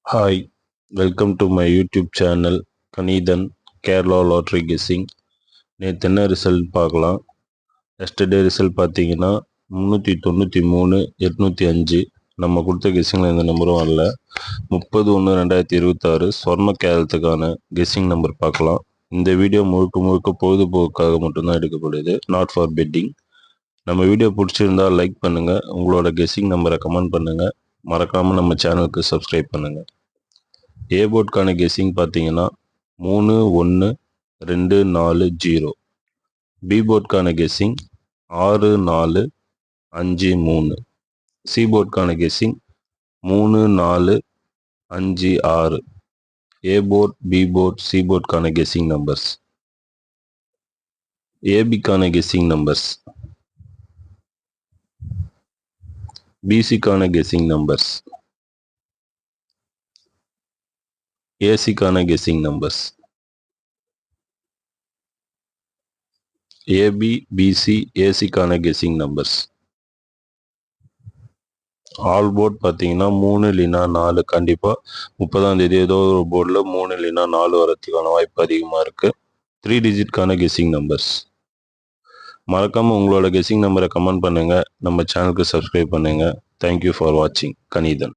Hi, welcome to my YouTube channel Kanithan Kerala lottery guessing. நேற்று என்ன result பார்க்கலாம். Yesterday result பார்த்தீங்கன்னா 393 805. நம்ம கொடுத்த கெஸ்ஸிங்கில் எந்த நம்பரும் வரல. 30/1/2026 சொர்ண கேரளத்துக்கான கெஸ்ஸிங் நம்பர் பார்க்கலாம். இந்த வீடியோ முழுக்க பொழுதுபோக்காக மட்டும்தான் எடுக்கப்படுது, நாட் ஃபார் பெட்டிங். நம்ம வீடியோ பிடிச்சிருந்தா லைக் பண்ணுங்கள், உங்களோட கெஸ்ஸிங் நம்பரை கமெண்ட் பண்ணுங்கள், மறக்காமல் நம்ம சேனலுக்கு சப்ஸ்கிரைப் பண்ணுங்கள். ஏ போர்டுக்கான கெஸ்ஸிங் பார்த்தீங்கன்னா 31240. பி போர்டுக்கான கெஸ்ஸிங் 6453. சி போர்டுக்கான guessing 3456. A board, B board, C போர்டுக்கான கெஸ்ஸிங் நம்பர்ஸ். ஏபிக்கான கெஸ்ஸிங் நம்பர்ஸ், பிசிக்கான கெஸ்ஸிங் நம்பர்ஸ், ஏசிக்கான கெஸ்ஸிங் நம்பர்ஸ். ஏபி, பிசி, ஏசிக்கான கெஸ்ஸிங் நம்பர்ஸ். ஆல் போர்ட் பார்த்தீங்கன்னா 3 இல்லைன்னா 4. கண்டிப்பாக 30ஆம் தேதி ஏதோ ஒரு போர்டில் 3 இல்லைன்னா 4 வரதுக்கான வாய்ப்பு அதிகமாக இருக்குது. 3 டிஜிட்கான கெஸ்ஸிங் நம்பர்ஸ். மறக்காமல் உங்களோட கெஸ்ஸிங் நம்பரை கமெண்ட் பண்ணுங்கள், நம்ம சேனலுக்கு சப்ஸ்கிரைப் பண்ணுங்கள். தேங்க்யூ ஃபார் வாட்சிங். கணிதன்.